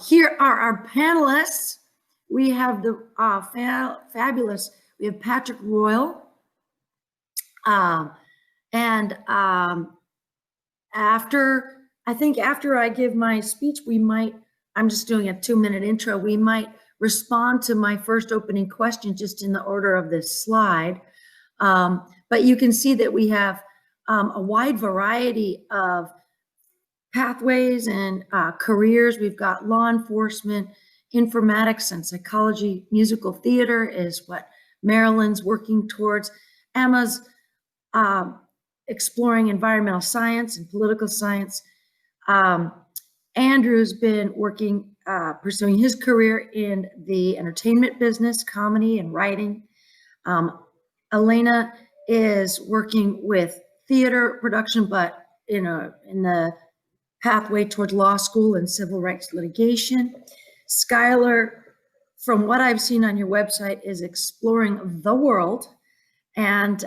Here are our panelists. We have the fabulous, we have Patrick Royal. And after I give my speech, I'm just doing a 2-minute intro, we might respond to my first opening question just in the order of this slide. But you can see that we have a wide variety of pathways and careers. We've got law enforcement, informatics, and psychology. Musical theater is what Marilyn's working towards. Emma's exploring environmental science and political science. Andrew's been working, pursuing his career in the entertainment business, comedy and writing. Elena is working with theater production, but in the pathway toward law school and civil rights litigation. Skylar, from what I've seen on your website, is exploring the world and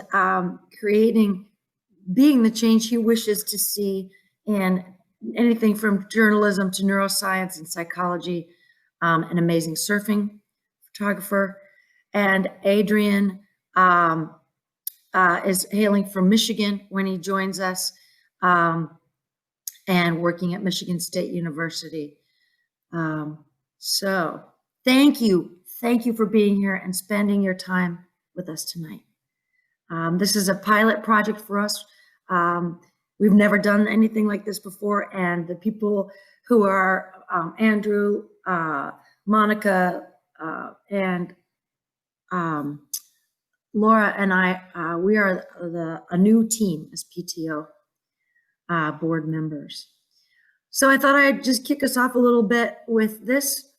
being the change he wishes to see in anything from journalism to neuroscience and psychology. An amazing surfing photographer. And Adrian is hailing from Michigan when he joins us. And working at Michigan State University. So thank you for being here and spending your time with us tonight. This is a pilot project for us. We've never done anything like this before, and the people who are Andrew, Monica, and Laura and I, we are a new team as PTO. Board members. So I thought I'd just kick us off a little bit with this.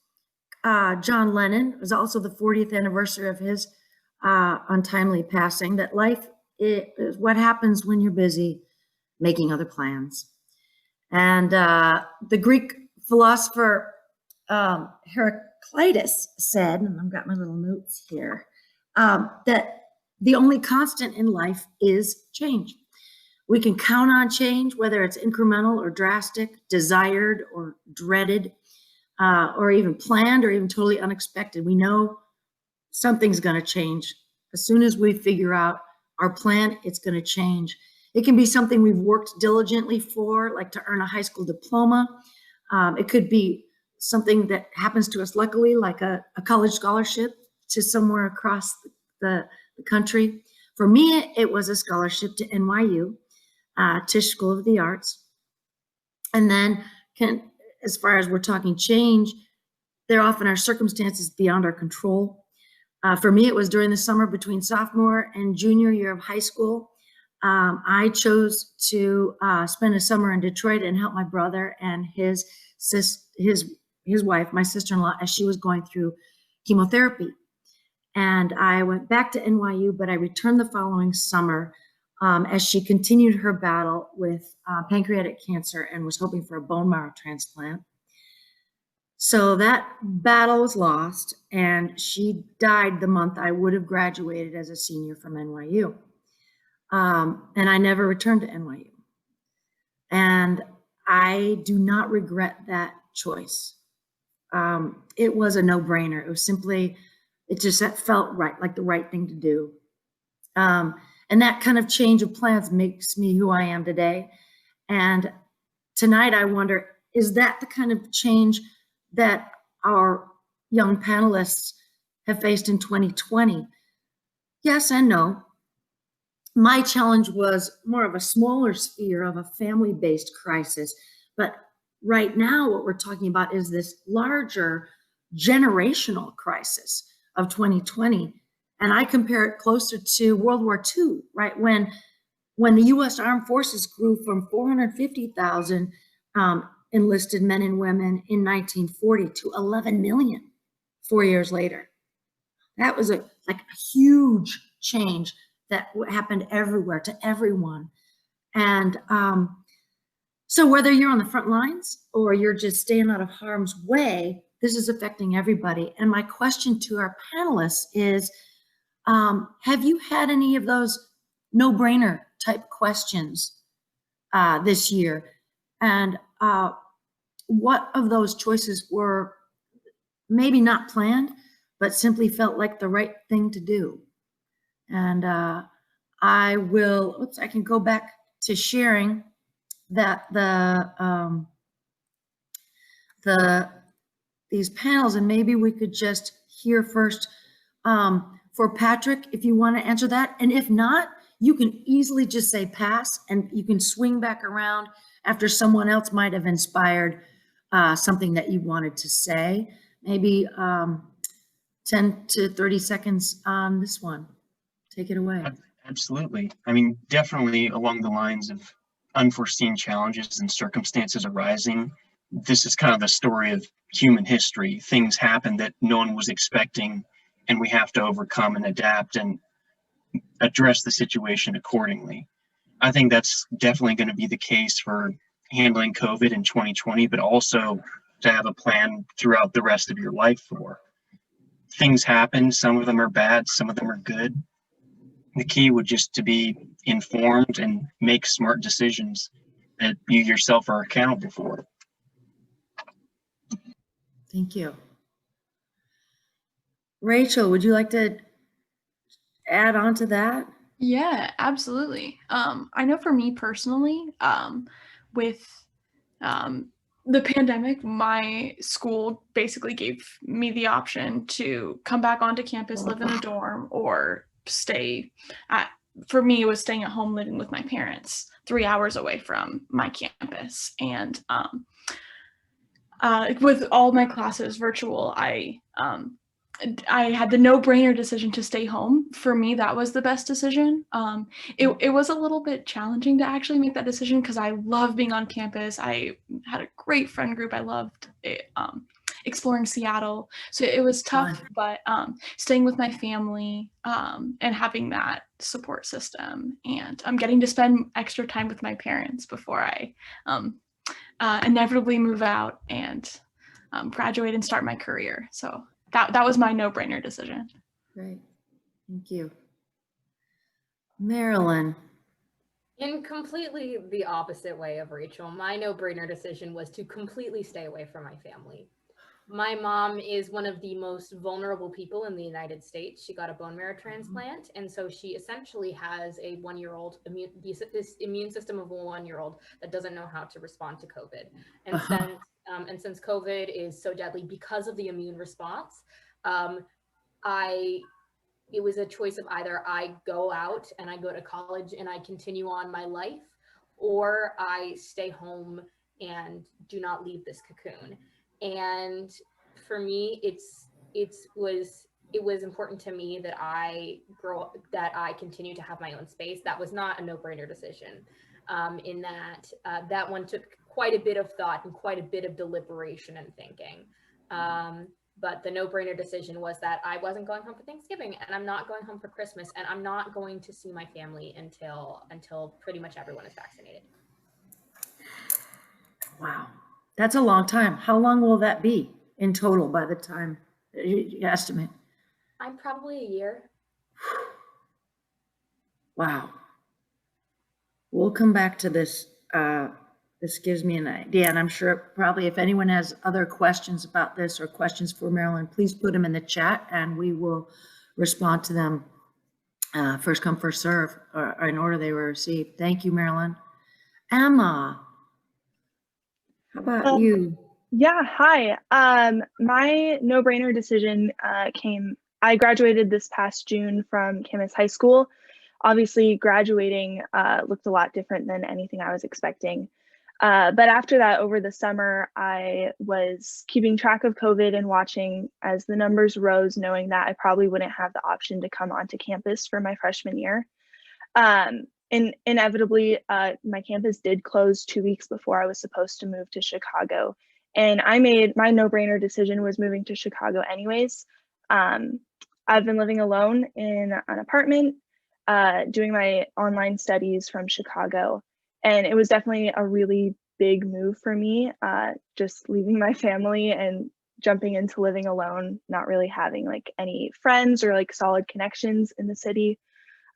John Lennon was also the 40th anniversary of his untimely passing, that life is what happens when you're busy making other plans. And the Greek philosopher Heraclitus said, and I've got my little notes here, that the only constant in life is change. We can count on change, whether it's incremental or drastic, desired or dreaded, or even planned or even totally unexpected. We know something's going to change. As soon as we figure out our plan, it's going to change. It can be something we've worked diligently for, like to earn a high school diploma. It could be something that happens to us luckily, like a college scholarship to somewhere across the country. For me, it was a scholarship to NYU. Tisch School of the Arts. And then as far as we're talking change, there often are circumstances beyond our control. For me, it was during the summer between sophomore and junior year of high school. I chose to spend a summer in Detroit and help my brother and his wife, my sister-in-law, as she was going through chemotherapy. And I went back to NYU, but I returned the following summer as she continued her battle with pancreatic cancer and was hoping for a bone marrow transplant. So that battle was lost, and she died the month I would have graduated as a senior from NYU. And I never returned to NYU. And I do not regret that choice. It was a no-brainer. It was simply, that felt right, like the right thing to do. And that kind of change of plans makes me who I am today. And tonight I wonder, is that the kind of change that our young panelists have faced in 2020? Yes and no. My challenge was more of a smaller sphere of a family-based crisis. But right now what we're talking about is this larger generational crisis of 2020. And I compare it closer to World War II, right? When the U.S. Armed Forces grew from 450,000 enlisted men and women in 1940 to 11 million 4 years later. That was a huge change that happened everywhere to everyone. And so whether you're on the front lines or you're just staying out of harm's way, this is affecting everybody. And my question to our panelists is, have you had any of those no-brainer type questions this year? And what of those choices were maybe not planned, but simply felt like the right thing to do. And I will, oops, I can go back to sharing that these panels, and maybe we could just hear first for Patrick, if you want to answer that. And if not, you can easily just say pass, and you can swing back around after someone else might have inspired something that you wanted to say. Maybe 10 to 30 seconds on this one. Take it away. Absolutely. I mean, definitely along the lines of unforeseen challenges and circumstances arising. This is kind of the story of human history. Things happen that no one was expecting, and we have to overcome and adapt and address the situation accordingly. I think that's definitely going to be the case for handling COVID in 2020, but also to have a plan throughout the rest of your life for. Things happen, some of them are bad, some of them are good. The key would just to be informed and make smart decisions that you yourself are accountable for. Thank you. Rachel, would you like to add on to that? Yeah, absolutely. I know for me personally, with the pandemic, my school basically gave me the option to come back onto campus, live in a dorm, or stay at, for me, it was staying at home living with my parents 3 hours away from my campus. And with all my classes virtual, I had the no-brainer decision to stay home. For me, that was the best decision. It was a little bit challenging to actually make that decision because I love being on campus. I had a great friend group. I loved it, exploring Seattle. So it was tough, but staying with my family and having that support system, and I'm getting to spend extra time with my parents before I inevitably move out and graduate and start my career. So that was my no-brainer decision. Great, thank you. Marilyn. In completely the opposite way of Rachel, my no-brainer decision was to completely stay away from my family. My mom is one of the most vulnerable people in the United States. She got a bone marrow transplant, and so she essentially has a one-year-old this immune system of a one-year-old that doesn't know how to respond to COVID. And since COVID is so deadly because of the immune response, it was a choice of either I go out and I go to college and I continue on my life, or I stay home and do not leave this cocoon. And for me, it was important to me that I continue to have my own space. That was not a no-brainer decision. In that one took quite a bit of thought and quite a bit of deliberation and thinking. But the no-brainer decision was that I wasn't going home for Thanksgiving, and I'm not going home for Christmas, and I'm not going to see my family until pretty much everyone is vaccinated. Wow, that's a long time. How long will that be in total by the time you estimate? I'm probably a year. Wow. We'll come back to this. This gives me an idea, and I'm sure probably if anyone has other questions about this or questions for Marilyn, please put them in the chat and we will respond to them first come, first serve, or in order they were received. Thank you, Marilyn. Emma, how about you? Yeah, hi. My no-brainer decision I graduated this past June from Camas High School. Obviously, graduating looked a lot different than anything I was expecting. But after that, over the summer, I was keeping track of COVID and watching as the numbers rose, knowing that I probably wouldn't have the option to come onto campus for my freshman year. And inevitably, my campus did close 2 weeks before I was supposed to move to Chicago. And I made my no-brainer decision was moving to Chicago anyways. I've been living alone in an apartment, doing my online studies from Chicago. And it was definitely a really big move for me, just leaving my family and jumping into living alone, not really having like any friends or like solid connections in the city.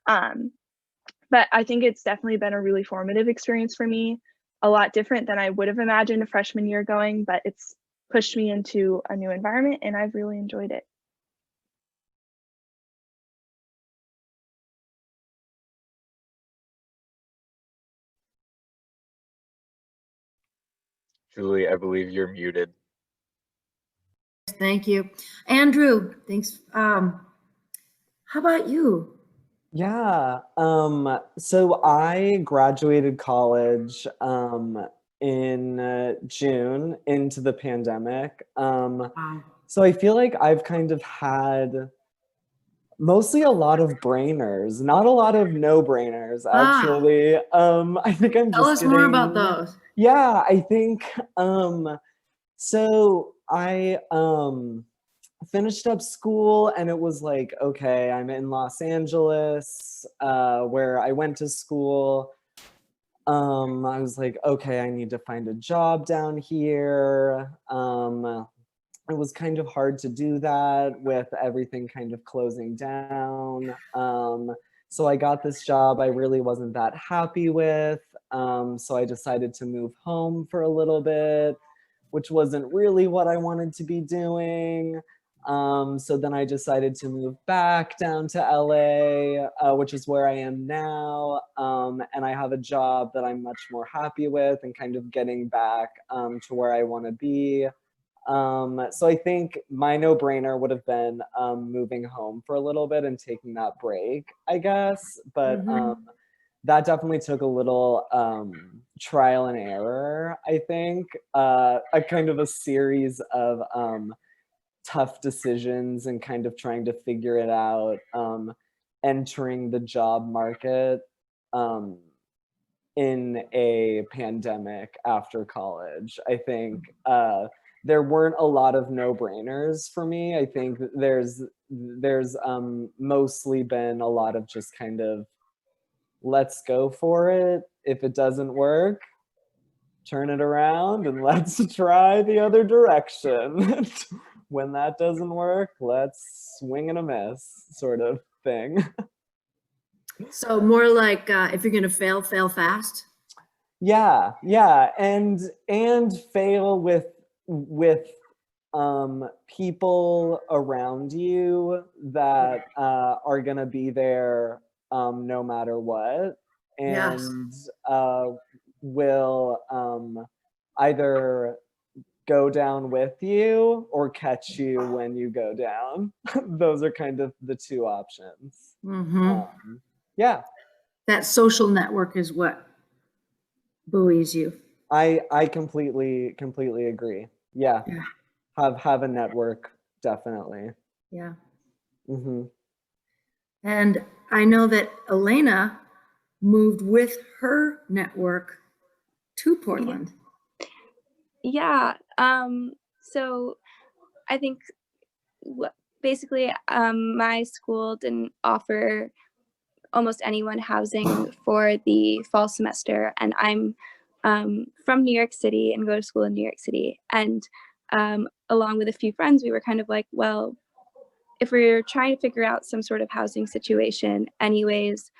But I think it's definitely been a really formative experience for me. a lot different than I would have imagined a freshman year going, but it's pushed me into a new environment and I've really enjoyed it. Julie, I believe you're muted. Thank you. Andrew, thanks. How about you? Yeah. So I graduated college in June into the pandemic. Wow. So I feel like I've kind of had mostly a lot of brainers, not a lot of no-brainers, actually. I think I'm Tell just us more about getting, those. yeah, I think so I finished up school and it was like, okay, I'm in Los Angeles, where I went to school. I was like, okay, I need to find a job down here. It was kind of hard to do that with everything kind of closing down. So I got this job I really wasn't that happy with. So I decided to move home for a little bit, which wasn't really what I wanted to be doing. So then I decided to move back down to LA, which is where I am now. And I have a job that I'm much more happy with and kind of getting back to where I want to be. So I think my no-brainer would have been moving home for a little bit and taking that break, I guess. But that definitely took a little trial and error, I think. A kind of a series of tough decisions and kind of trying to figure it out, entering the job market in a pandemic after college. I think there weren't a lot of no-brainers for me. I think there's mostly been a lot of just kind of, let's go for it. If it doesn't work, turn it around and let's try the other direction. When that doesn't work, let's swing and a miss sort of thing. So more like if you're gonna fail, fail fast. Yeah, and fail with people around you that are gonna be there no matter what, Yes. and will either go down with you or catch you when you go down. Those are kind of the two options. Yeah. That social network is what buoys you. I completely agree. Yeah. Yeah. Have a network, definitely. Yeah. Mm-hmm. And I know that Elena moved with her network to Portland. Yeah. So I think basically my school didn't offer almost anyone housing for the fall semester, and I'm from New York City and go to school in New York City. And along with a few friends, we were kind of like, well, if we're trying to figure out some sort of housing situation anyways,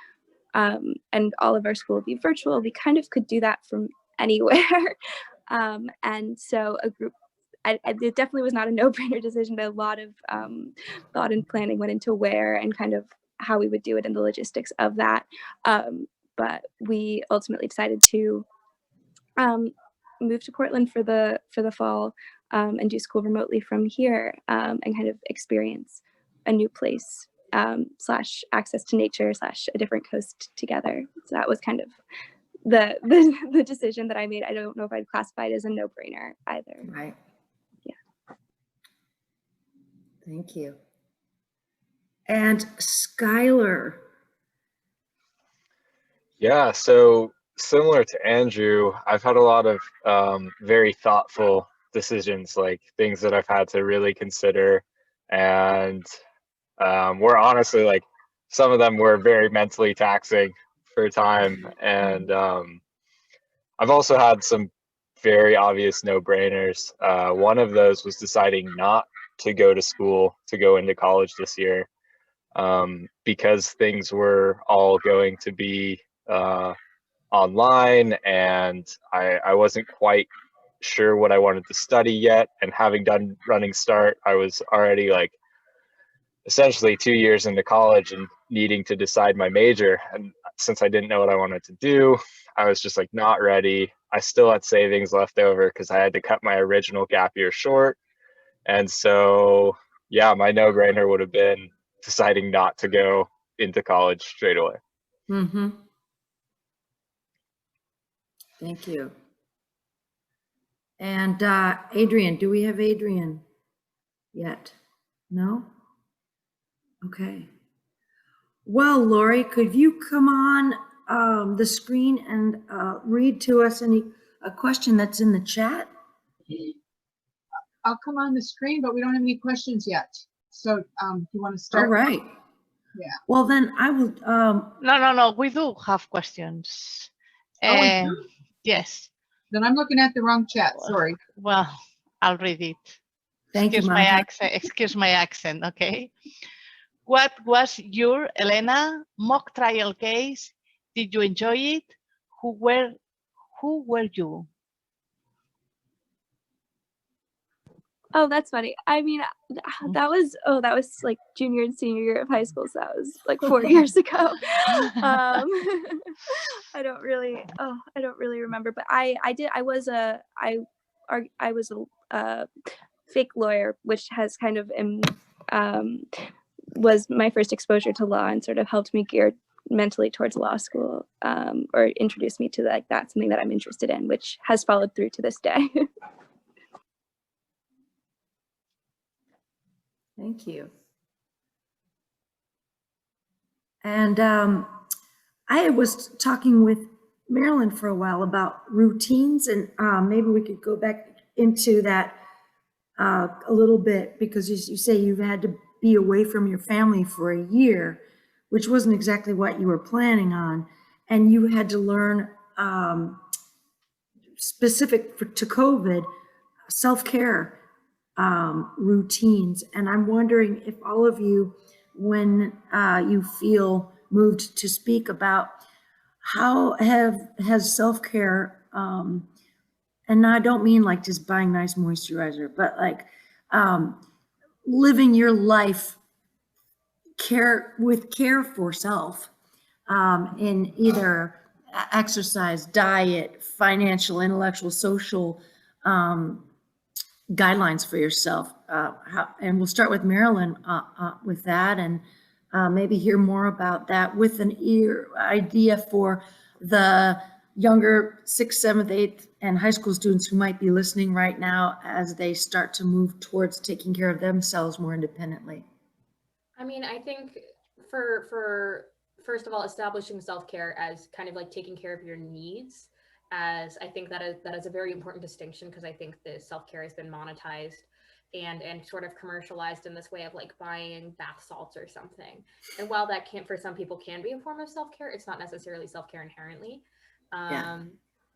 and all of our school would be virtual, we kind of could do that from anywhere. And so it definitely was not a no-brainer decision. A lot of thought and planning went into where and kind of how we would do it and the logistics of that. But we ultimately decided to move to Portland for the fall and do school remotely from here, and kind of experience a new place / access to nature / a different coast together. So that was kind of the decision that I made. I don't know if I'd classify it as a no-brainer either. Right. Yeah. Thank you. And Skylar. Yeah, so similar to Andrew, I've had a lot of very thoughtful decisions, like things that I've had to really consider, and were honestly like some of them were very mentally taxing for time. And I've also had some very obvious no-brainers. One of those was deciding not to go to school, to go into college this year, because things were all going to be online, and I wasn't quite sure what I wanted to study yet. And having done Running Start, I was already like essentially 2 years into college and needing to decide my major. And since I didn't know what I wanted to do, I was just like not ready. I still had savings left over because I had to cut my original gap year short. And so, yeah, my no-brainer would have been deciding not to go into college straight away. Mm-hmm. Thank you. And Adrian, do we have Adrian yet? No? Okay. Well, Lori, could you come on the screen and read to us a question that's in the chat? I'll come on the screen, but we don't have any questions yet. So do you want to All start? right. Yeah. Well, then I will. No. We do have questions. Oh, we do? Yes. Then I'm looking at the wrong chat. Sorry. Well, I'll read it. Thank you, Excuse my Monica. accent. Excuse my accent. Okay. What was your, Elena, mock trial case? Did you enjoy it? Who were you? Oh, that's funny. I mean, that was like junior and senior year of high school, so that was like 4 years ago. I don't really remember, but I was a fake lawyer, which has kind of was my first exposure to law and sort of helped me gear mentally towards law school, or introduced me to like that's something that I'm interested in, which has followed through to this day. Thank you. And I was talking with Marilyn for a while about routines, and maybe we could go back into that a little bit, because you say you've had to be away from your family for a year, which wasn't exactly what you were planning on, and you had to learn specific to COVID self-care routines. And I'm wondering if all of you, when you feel moved to speak about how has self-care, and I don't mean like just buying nice moisturizer, but like living your life with care for self, in either exercise, diet, financial, intellectual, social guidelines for yourself. And we'll start with Marilyn with that, and maybe hear more about that with an idea for the younger 6th, 7th, 8th, and high school students who might be listening right now as they start to move towards taking care of themselves more independently. I mean, I think for first of all, establishing self-care as kind of like taking care of your needs, as I think that is a very important distinction, because I think the self-care has been monetized and sort of commercialized in this way of like buying bath salts or something. And while that for some people can be a form of self-care, it's not necessarily self-care inherently.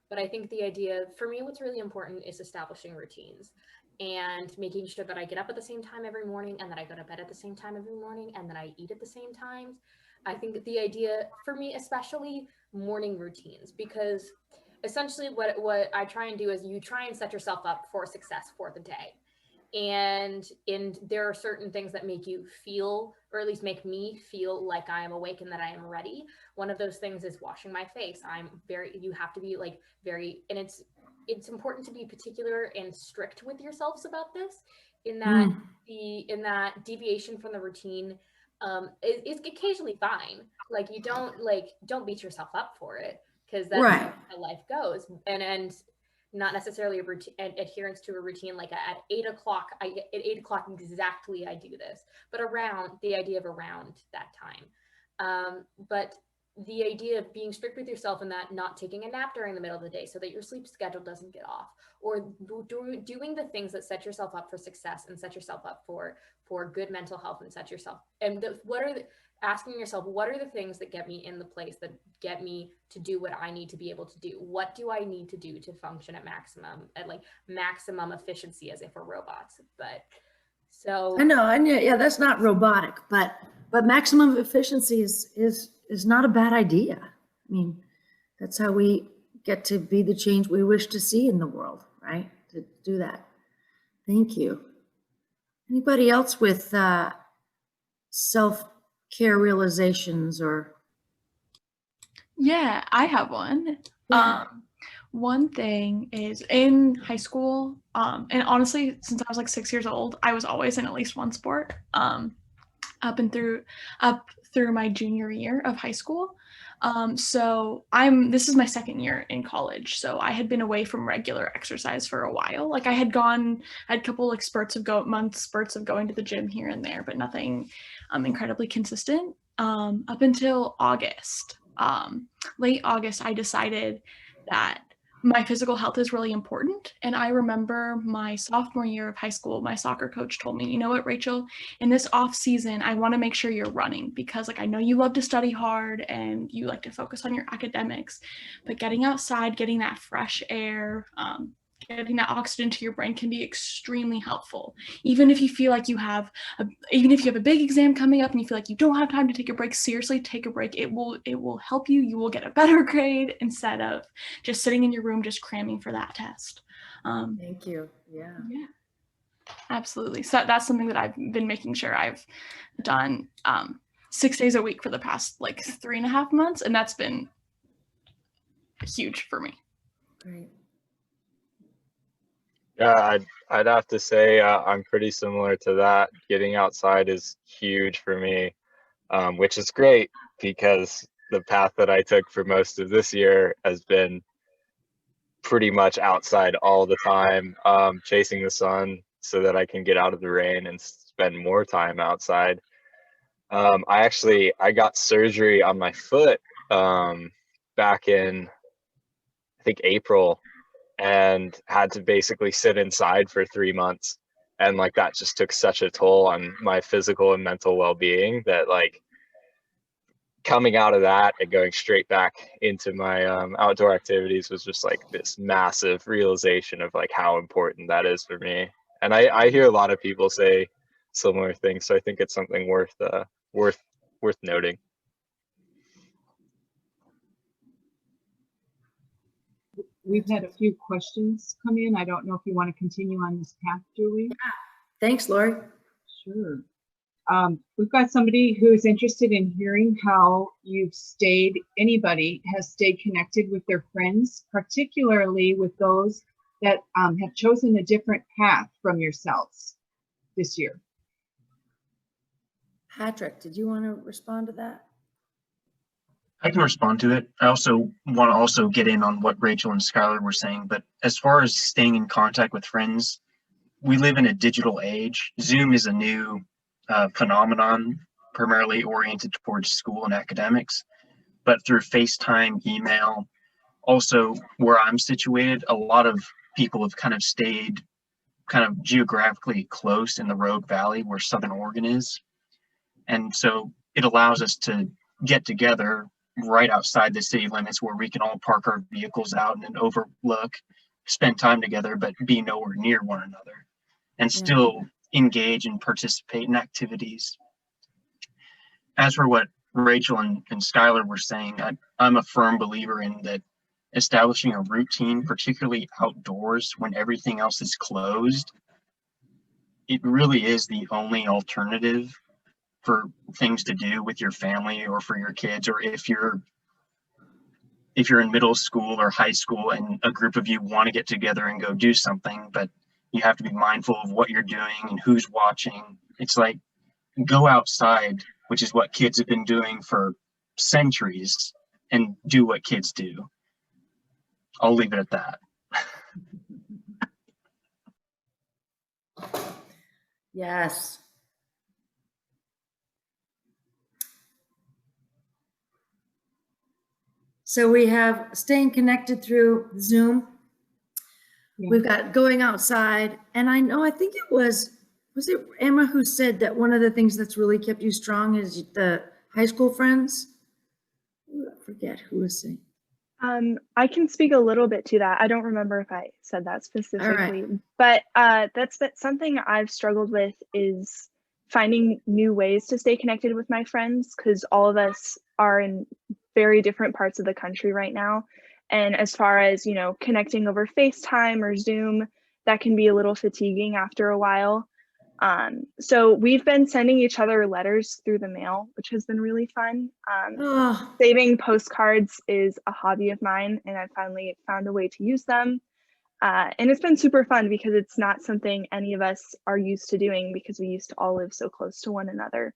But I think the idea, for me, what's really important is establishing routines and making sure that I get up at the same time every morning, and that I go to bed at the same time every morning, and that I eat at the same times. I think the idea for me, especially morning routines, because essentially what I try and do is you try and set yourself up for success for the day. And there are certain things that make you feel, or at least make me feel like I am awake and that I am ready. One of those things is washing my face. You have to be like very, and it's important to be particular and strict with yourselves about this, in that in that deviation from the routine is occasionally fine. Like you don't beat yourself up for it, because that's Right. how life goes. And not necessarily adherence to a routine, like at 8 o'clock, at 8 o'clock exactly I do this, but around the idea of around that time. But the idea of being strict with yourself, and that not taking a nap during the middle of the day so that your sleep schedule doesn't get off, or doing the things that set yourself up for success and set yourself up for good mental health, and set yourself, and asking yourself, what are the things that get me in the place, that get me to do what I need to be able to do? What do I need to do to function at maximum efficiency, as if we're robots? But so I know, yeah, that's not robotic, but maximum efficiency is not a bad idea. I mean, That's how we get to be the change we wish to see in the world, right? To do that. Thank you. Anybody else with self-care realizations or? Yeah, I have one. Yeah. One thing is in high school, and honestly, since I was like 6 years old, I was always in at least one sport, up through my junior year of high school. So this is my second year in college. So I had been away from regular exercise for a while. Like I had a couple like spurts of going to the gym here and there, but nothing incredibly consistent. Up until August. Late August, I decided that my physical health is really important. And I remember my sophomore year of high school, my soccer coach told me, you know what, Rachel, in this off season, I want to make sure you're running because like I know you love to study hard and you like to focus on your academics, but getting outside, getting that fresh air, getting that oxygen to your brain can be extremely helpful. Even if you feel like you have a big exam coming up and you feel like you don't have time to take a break, seriously take a break. It will help you. You will get a better grade instead of just sitting in your room just cramming for that test. Thank you. Yeah. Yeah, absolutely. So that's something that I've been making sure I've done 6 days a week for the past like 3.5 months, and that's been huge for me. Great. Yeah, I'd have to say I'm pretty similar to that. Getting outside is huge for me, which is great because the path that I took for most of this year has been pretty much outside all the time, chasing the sun so that I can get out of the rain and spend more time outside. I got surgery on my foot back in, I think, April, and had to basically sit inside for 3 months. And like that just took such a toll on my physical and mental well-being that like coming out of that and going straight back into my outdoor activities was just like this massive realization of like how important that is for me. And I hear a lot of people say similar things, so I think it's something worth noting. We've had a few questions come in. I don't know if you want to continue on this path, Julie. Thanks, Lori. Sure. We've got somebody who is interested in hearing how anybody has stayed connected with their friends, particularly with those that have chosen a different path from yourselves this year. Patrick, did you want to respond to that? I can respond to it. I also want to get in on what Rachel and Skylar were saying, but as far as staying in contact with friends, we live in a digital age. Zoom is a new phenomenon, primarily oriented towards school and academics, but through FaceTime, email, also where I'm situated, a lot of people have kind of stayed kind of geographically close in the Rogue Valley where Southern Oregon is. And so it allows us to get together right outside the city limits where we can all park our vehicles out in an overlook, spend time together, but be nowhere near one another and still engage and participate in activities. As for what Rachel and Skylar were saying, I'm a firm believer in that establishing a routine, particularly outdoors when everything else is closed, it really is the only alternative for things to do with your family or for your kids, or if you're in middle school or high school and a group of you want to get together and go do something, but you have to be mindful of what you're doing and who's watching. It's like, go outside, which is what kids have been doing for centuries, and do what kids do. I'll leave it at that. Yes. So we have staying connected through Zoom. Yeah. We've got going outside. And I think it was it Emma who said that one of the things that's really kept you strong is the high school friends? I forget who was saying. I can speak a little bit to that. I don't remember if I said that specifically, but that's something I've struggled with is finding new ways to stay connected with my friends, because all of us are in very different parts of the country right now. And as far as, you know, connecting over FaceTime or Zoom, that can be a little fatiguing after a while. So we've been sending each other letters through the mail, which has been really fun. Oh, Saving postcards is a hobby of mine, and I finally found a way to use them. And it's been super fun because it's not something any of us are used to doing because we used to all live so close to one another.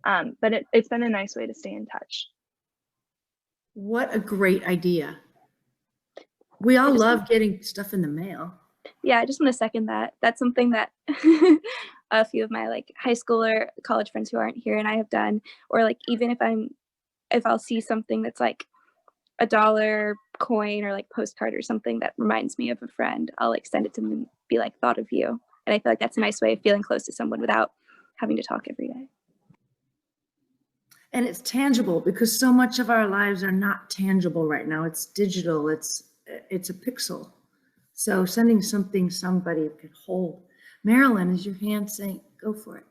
But it's been a nice way to stay in touch. what a great idea. We all love getting stuff in the mail. Yeah, I just want to second that. That's something that a few of my like high school or college friends who aren't here and I have done, or like even if I'll see something that's like a dollar coin or like postcard or something that reminds me of a friend, I'll like send it to them and be like, thought of you. And I feel like that's a nice way of feeling close to someone without having to talk every day. And it's tangible because so much of our lives are not tangible right now. It's digital, it's a pixel. So sending something somebody could hold. Marilyn, is your hand saying, go for it?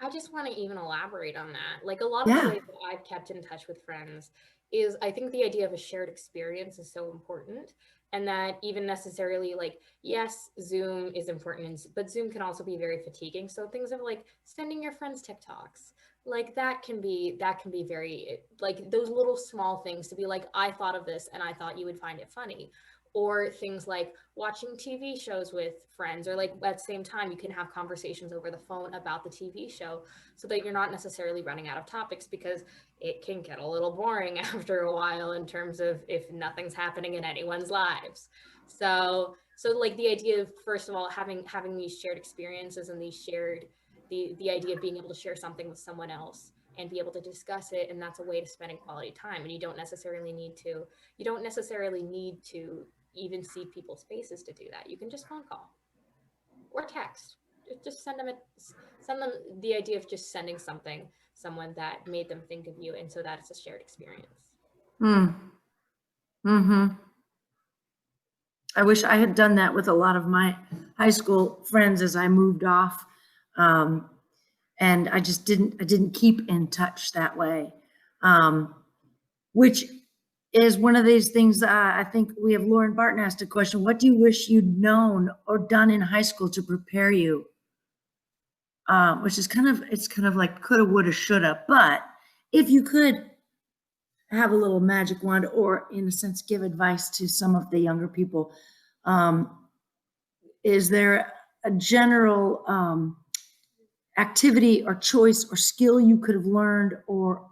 I just want to even elaborate on that. Like a lot of Yeah. the ways that I've kept in touch with friends is I think the idea of a shared experience is so important. And that even necessarily like, yes, Zoom is important, but Zoom can also be very fatiguing. So things of like sending your friends TikToks, like that can be very like those little small things to be like, I thought of this and I thought you would find it funny. Or things like watching TV shows with friends, or like at the same time, you can have conversations over the phone about the TV show so that you're not necessarily running out of topics, because it can get a little boring after a while in terms of if nothing's happening in anyone's lives. So like the idea of, first of all, having these shared experiences and these shared, the idea of being able to share something with someone else and be able to discuss it, and that's a way to spending quality time. And you don't necessarily need to even see people's faces to do that. You can just phone call or text. Just send them the idea of just sending someone that made them think of you, and so that it's a shared experience. I wish I had done that with a lot of my high school friends as I moved off. And I just didn't keep in touch that way. Which is one of these things. I think we have Lauren Barton asked a question. What do you wish you'd known or done in high school to prepare you? Which is kind of like coulda, woulda, shoulda. But if you could have a little magic wand, or in a sense, give advice to some of the younger people, is there a general activity or choice or skill you could have learned, or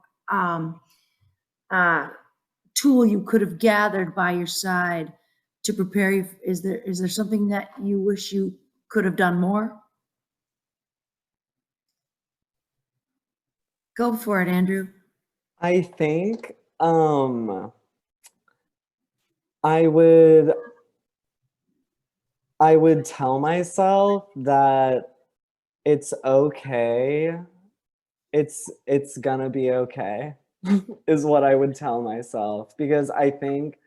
tool you could have gathered by your side to prepare you? Is there something that you wish you could have done more? Go for it, Andrew. I think I would tell myself that it's okay. It's gonna be okay is what I would tell myself, because I think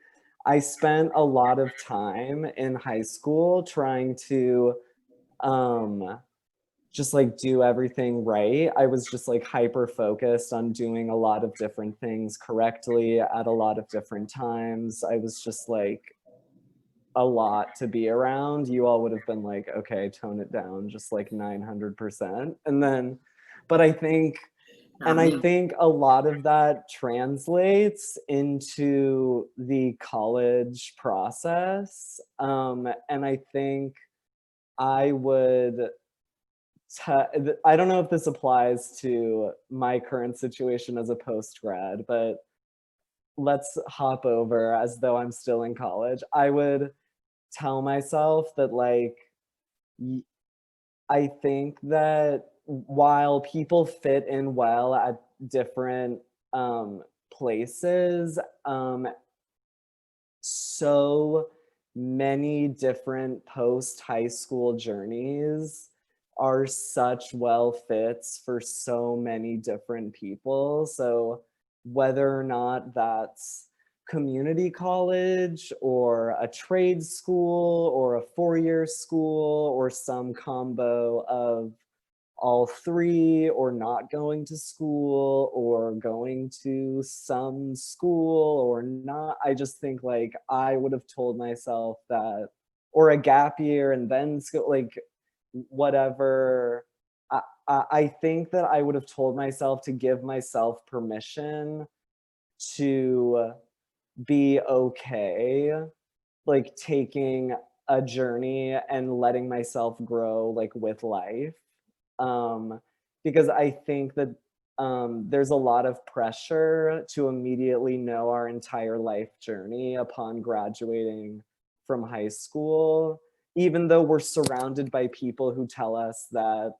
I spent a lot of time in high school trying to just like do everything right. I was just like hyper focused on doing a lot of different things correctly at a lot of different times. I was just like a lot to be around. You all would have been like, okay, tone it down just like 900%. And then, but I think, I think a lot of that translates into the college process. And I think I would, I don't know if this applies to my current situation as a post-grad, but let's hop over as though I'm still in college. I would tell myself that, like, I think that while people fit in well at different places, so many different post-high school journeys are such well fits for so many different people. So whether or not that's community college or a trade school or a four-year school or some combo of all three, or not going to school, or going to some school or not. I just think like I would have told myself that, or a gap year and then school, like whatever. I think that I would have told myself to give myself permission to be okay, like taking a journey and letting myself grow like with life. Because I think that there's a lot of pressure to immediately know our entire life journey upon graduating from high school, even though we're surrounded by people who tell us that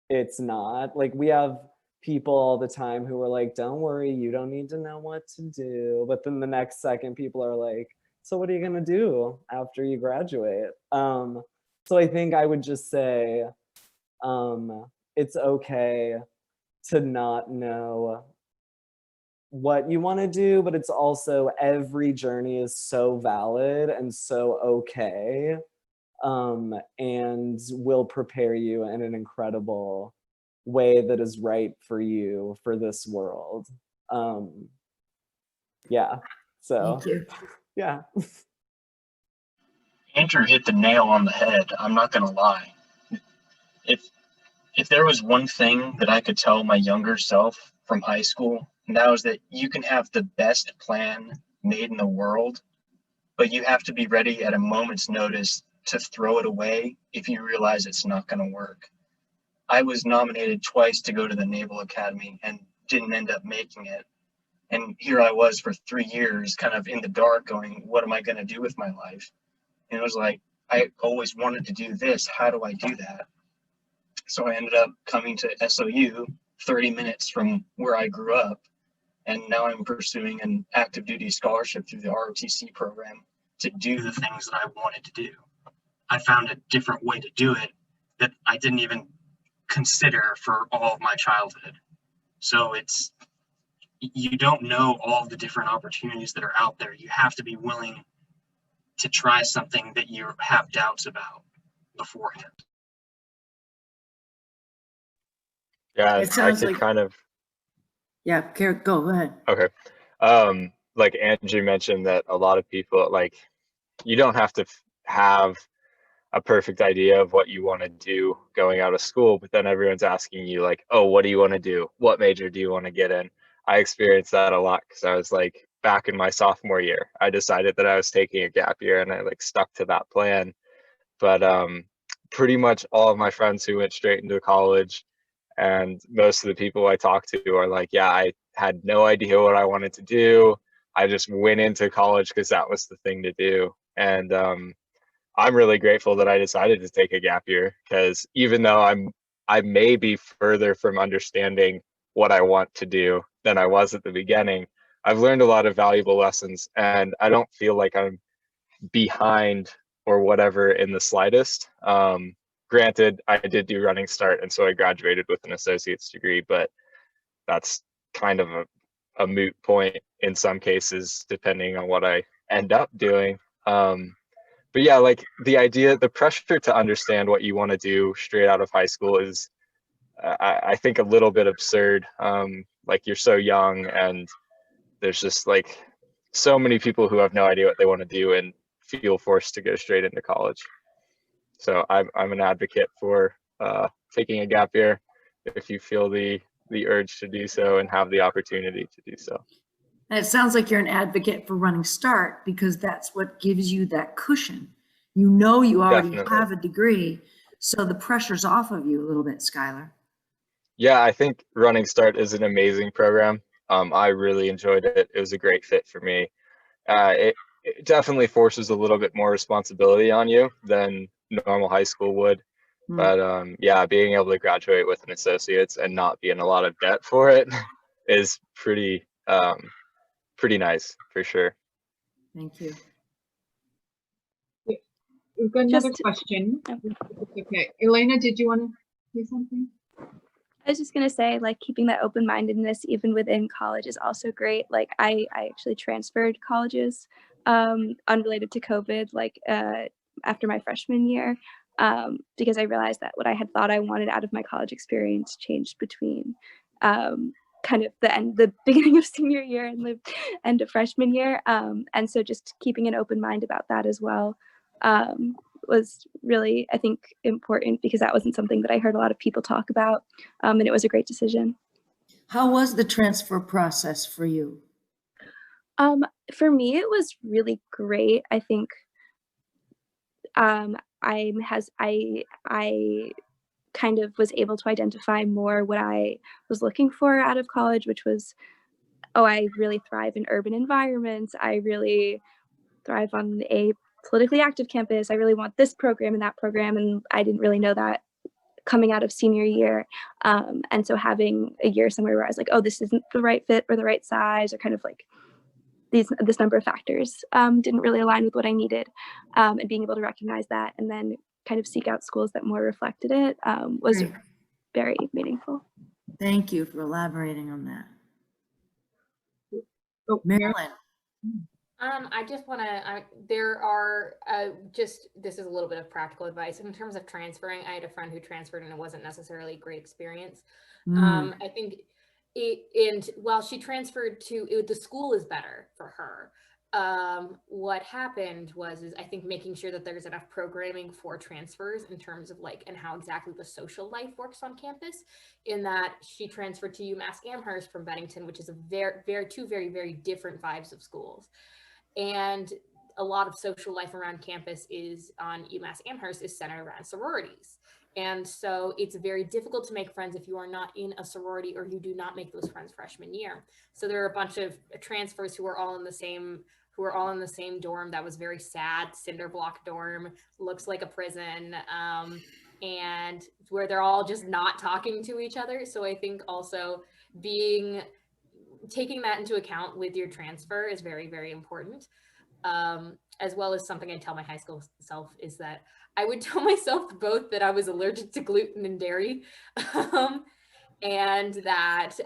it's not. Like we have people all the time who are like, don't worry, you don't need to know what to do. But then the next second people are like, so what are you gonna do after you graduate? So I think I would just say, it's okay to not know what you want to do, but it's also every journey is so valid and so okay, and will prepare you in an incredible way that is right for you for this world. Yeah, so Thank you. yeah. Andrew hit the nail on the head. I'm not gonna lie. If there was one thing that I could tell my younger self from high school, and that was that you can have the best plan made in the world, but you have to be ready at a moment's notice to throw it away if you realize it's not going to work. I was nominated twice to go to the Naval Academy and didn't end up making it. And here I was for 3 years, kind of in the dark, going, what am I going to do with my life? And it was like, I always wanted to do this. How do I do that? So I ended up coming to SOU, 30 minutes from where I grew up. And now I'm pursuing an active duty scholarship through the ROTC program to do the things that I wanted to do. I found a different way to do it that I didn't even consider for all of my childhood. So you don't know all the different opportunities that are out there. You have to be willing to try something that you have doubts about beforehand. Yeah, It I sounds could like, kind of, yeah, go ahead. okay. Like Angie mentioned that a lot of people, like, you don't have to have a perfect idea of what you want to do going out of school, but then everyone's asking you like, oh, what do you want to do? What major do you want to get in? I experienced that a lot because I was like, back in my sophomore year, I decided that I was taking a gap year and I like stuck to that plan. But pretty much all of my friends who went straight into college and most of the people I talk to are like, yeah, I had no idea what I wanted to do. I just went into college because that was the thing to do. And I'm really grateful that I decided to take a gap year, because even though I may be further from understanding what I want to do than I was at the beginning, I've learned a lot of valuable lessons, and I don't feel like I'm behind or whatever in the slightest. Granted, I did do Running Start, and so I graduated with an associate's degree, but that's kind of a moot point in some cases, depending on what I end up doing. But yeah, like the pressure to understand what you want to do straight out of high school is, I think, a little bit absurd. Like, you're so young, and there's just like so many people who have no idea what they want to do and feel forced to go straight into college. So I'm an advocate for taking a gap year if you feel the urge to do so and have the opportunity to do so. And it sounds like you're an advocate for Running Start because that's what gives you that cushion. You know, you already Definitely. have a degree, so the pressure's off of you a little bit, Skylar. Yeah, I think Running Start is an amazing program. I really enjoyed it. It was a great fit for me. It definitely forces a little bit more responsibility on you than normal high school would. But yeah, being able to graduate with an associate's and not be in a lot of debt for it is pretty nice, for sure. Thank you. We've got another Just- question. Okay, Elena, did you want to say something? I was just gonna say, like, keeping that open-mindedness even within college is also great. Like, I actually transferred colleges, unrelated to COVID, like after my freshman year, because I realized that what I had thought I wanted out of my college experience changed between kind of the beginning of senior year and the end of freshman year. And so just keeping an open mind about that as well was really, I think, important, because that wasn't something that I heard a lot of people talk about. And it was a great decision. How was the transfer process for you? For me, it was really great. I think I kind of was able to identify more what I was looking for out of college, which was, oh, I really thrive in urban environments. I really thrive on a politically active campus. I really want this program and that program. And I didn't really know that coming out of senior year. And so having a year somewhere where I was like, oh, this isn't the right fit or the right size, or kind of like this number of factors didn't really align with what I needed. And being able to recognize that and then kind of seek out schools that more reflected it was Great. very meaningful. Thank you for elaborating on that. Oh, Marilyn. I just want to, there are just, this is a little bit of practical advice. In terms of transferring, I had a friend who transferred and it wasn't necessarily a great experience. I think and while she transferred to, the school is better for her. What happened was, I think making sure that there's enough programming for transfers in terms of like, and how exactly the social life works on campus, in that she transferred to UMass Amherst from Bennington, which is a two very different vibes of schools. And a lot of social life around campus is on UMass Amherst is centered around sororities. And so it's very difficult to make friends if you are not in a sorority or you do not make those friends freshman year. So there are a bunch of transfers who are all in the same dorm. That was very sad, cinder block dorm, looks like a prison, and where they're all just not talking to each other. So I think also taking that into account with your transfer is very important. As well as something I tell my high school self is that I would tell myself both that I was allergic to gluten and dairy, and that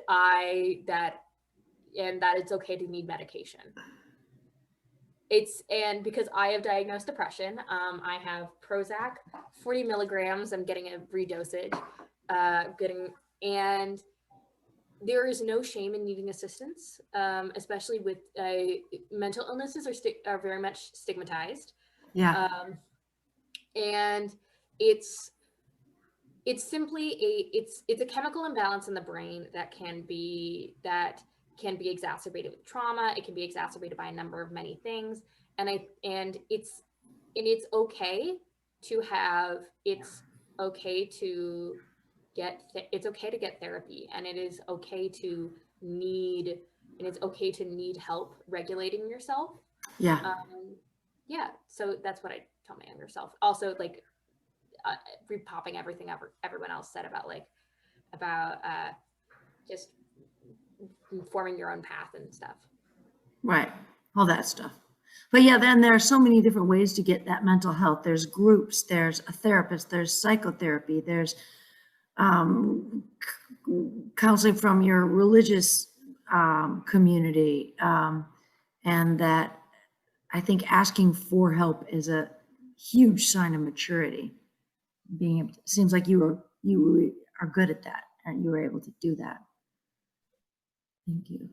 it's okay to need medication. And because I have diagnosed depression, I have Prozac, 40 milligrams. I'm getting a redosage, and there is no shame in needing assistance, especially with mental illnesses are very much stigmatized. Yeah. And it's simply it's a chemical imbalance in the brain that can be exacerbated with trauma. It can be exacerbated by a number of many things. It's okay to get therapy, and it's okay to need help regulating yourself. Yeah. So that's what I tell my younger self. Also, like repopping everything everyone else said about just forming your own path and stuff. Right. All that stuff. But yeah, then there are so many different ways to get that mental health. There's groups, there's a therapist, there's psychotherapy, there's counseling from your religious community. And that I think asking for help is a huge sign of maturity. Seems like you are good at that, and you were able to do that. Thank you.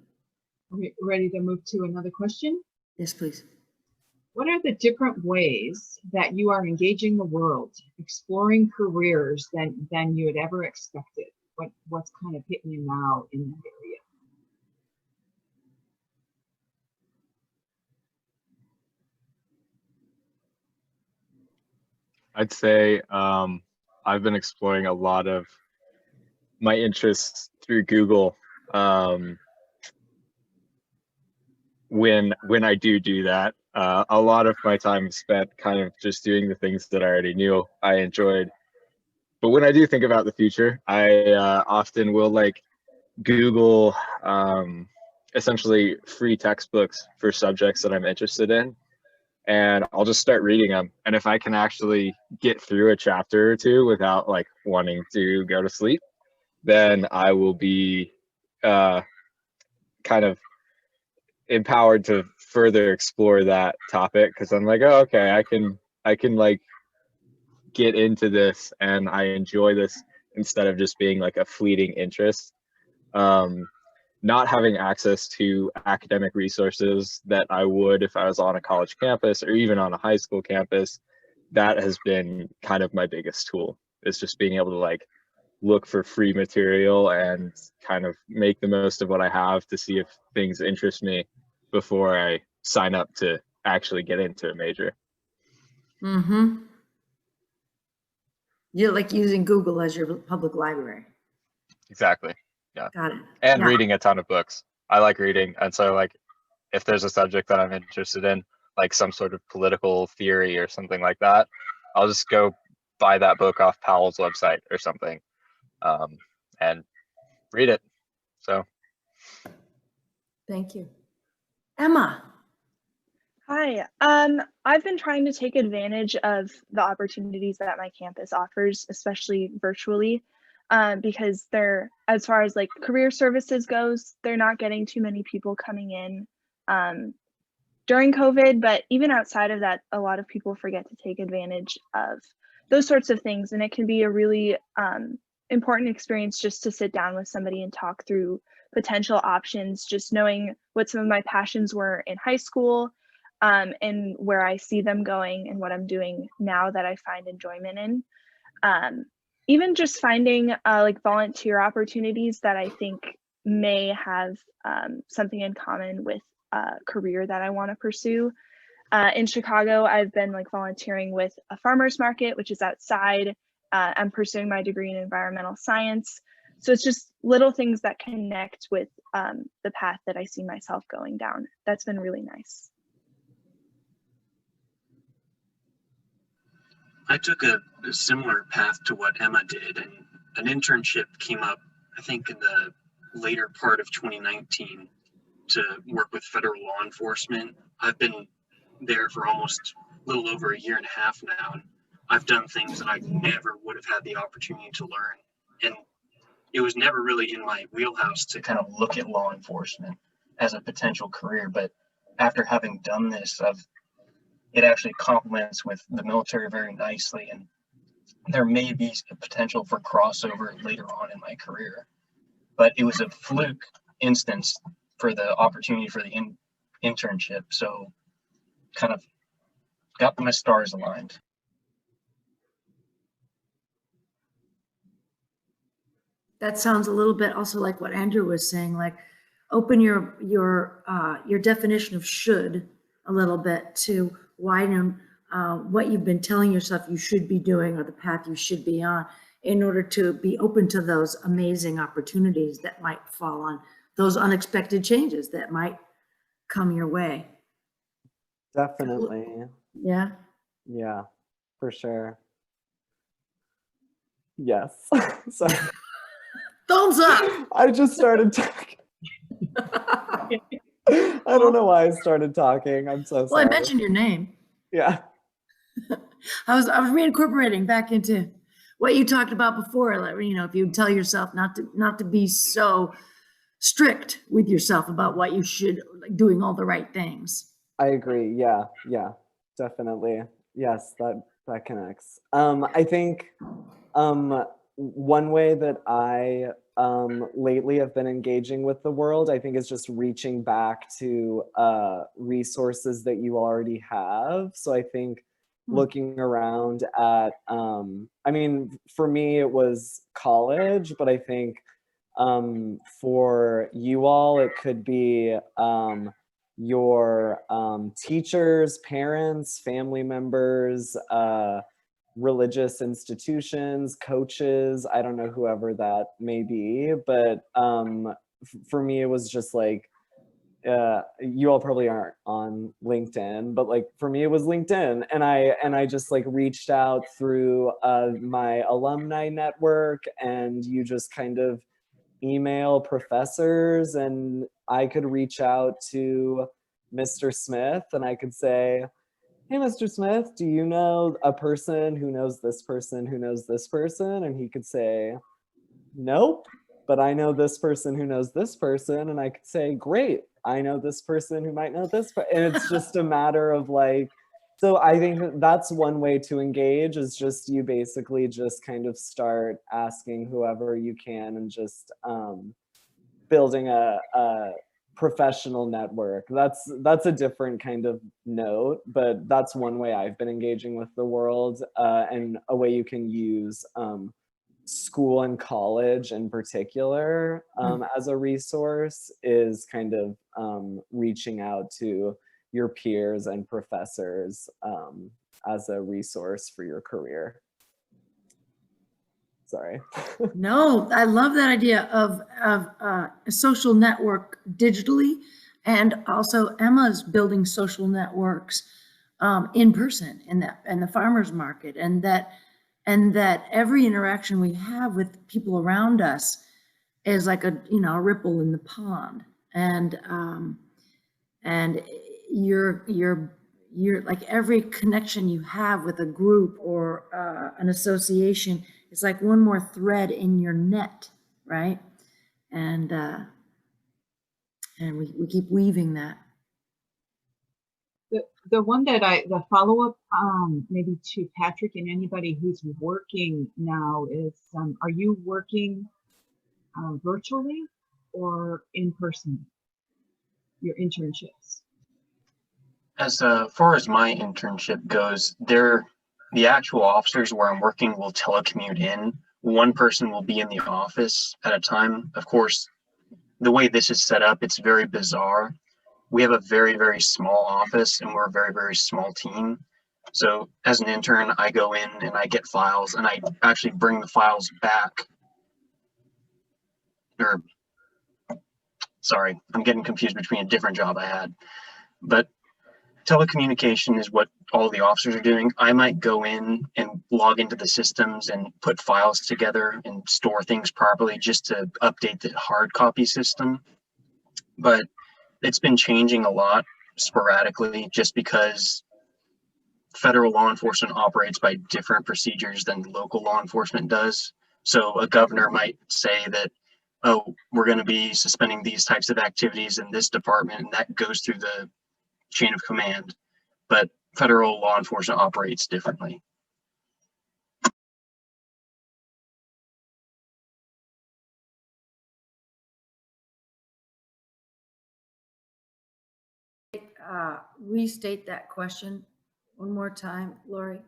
Are we ready to move to another question? Yes, please. What are the different ways that you are engaging the world, exploring careers than you had ever expected? What's kind of hitting you now in that area? I'd say I've been exploring a lot of my interests through Google. When I do that, a lot of my time is spent kind of just doing the things that I already knew I enjoyed. But when I do think about the future, I often will like Google essentially free textbooks for subjects that I'm interested in, and I'll just start reading them. And if I can actually get through a chapter or two without like wanting to go to sleep, then I will be kind of empowered to further explore that topic, because I'm like, oh, okay, I can like get into this and I enjoy this instead of just being like a fleeting interest. Not having access to academic resources that I would if I was on a college campus or even on a high school campus, that has been kind of my biggest tool, is just being able to like look for free material and kind of make the most of what I have to see if things interest me before I sign up to actually get into a major. Mm-hmm. You're like using Google as your public library. Exactly. Yeah. Got it. And Yeah. reading a ton of books. I like reading. And so like if there's a subject that I'm interested in, like some sort of political theory or something like that, I'll just go buy that book off Powell's website or something, and read it. So Thank you. Emma. Hi. I've been trying to take advantage of the opportunities that my campus offers, especially virtually, because they're, as far as like career services goes, they're not getting too many people coming in during COVID, but even outside of that, a lot of people forget to take advantage of those sorts of things. And it can be a really important experience just to sit down with somebody and talk through potential options, just knowing what some of my passions were in high school, and where I see them going and what I'm doing now that I find enjoyment in. Even just finding like volunteer opportunities that I think may have something in common with a career that I want to pursue. In Chicago, I've been like volunteering with a farmer's market, which is outside. I'm pursuing my degree in environmental science. So it's just little things that connect with the path that I see myself going down. That's been really nice. I took a similar path to what Emma did, and an internship came up, I think, in the later part of 2019 to work with federal law enforcement. I've been there for almost a little over a year and a half now, and I've done things that I never would have had the opportunity to learn. And it was never really in my wheelhouse to kind of look at law enforcement as a potential career. But after having done this, it actually complements with the military very nicely, and there may be a potential for crossover later on in my career. But it was a fluke instance for the opportunity for the internship, so kind of got my stars aligned. That sounds a little bit also like what Andrew was saying, like open your definition of should a little bit to widen what you've been telling yourself you should be doing or the path you should be on, in order to be open to those amazing opportunities that might fall on, those unexpected changes that might come your way. Definitely. Yeah. Yeah, for sure. Yes. Sorry. Thumbs up. I just started talking. I don't know why I started talking. I'm so sorry. Well, I mentioned your name. Yeah. I was reincorporating back into what you talked about before. Like, you know, if you tell yourself not to be so strict with yourself about what you should, like doing all the right things. I agree. Yeah, definitely. Yes, that connects. I think one way that I lately have been engaging with the world, I think, is just reaching back to resources that you already have. So I think looking around at, I mean, for me, it was college, but I think for you all, it could be your teachers, parents, family members, religious institutions, coaches, I don't know, whoever that may be. But for me, it was just like, you all probably aren't on LinkedIn, but like for me, it was LinkedIn. And I just like reached out through my alumni network, and you just kind of email professors, and I could reach out to Mr. Smith and I could say, hey, Mr. Smith, do you know a person who knows this person who knows this person? And he could say, nope, but I know this person who knows this person. And I could say, great, I know this person who might know this. And it's just a matter of like So I think that's one way to engage, is just you basically just kind of start asking whoever you can and just building a professional network. That's a different kind of note, but that's one way I've been engaging with the world, and a way you can use school and college in particular as a resource is kind of reaching out to your peers and professors as a resource for your career. Sorry. No, I love that idea of a social network digitally, and also Emma's building social networks in person in the farmers market, and that every interaction we have with people around us is like a ripple in the pond, and you're like every connection you have with a group or an association is like one more thread in your net, right? And we keep weaving that. The one that the follow-up maybe to Patrick and anybody who's working now is, are you working virtually or in person, your internships? As far as my internship goes, the actual officers where I'm working will telecommute in. One person will be in the office at a time. Of course, the way this is set up, it's very bizarre. We have a very, very small office and we're a very, very small team. So as an intern, I go in and I get files and I actually bring the files back. Or, sorry, I'm getting confused between a different job I had. But telecommunication is what all the officers are doing. I might go in and log into the systems and put files together and store things properly just to update the hard copy system. But it's been changing a lot sporadically just because federal law enforcement operates by different procedures than local law enforcement does. So a governor might say that, oh, we're going to be suspending these types of activities in this department, and that goes through the chain of command, but federal law enforcement operates differently. Restate that question one more time, Lori.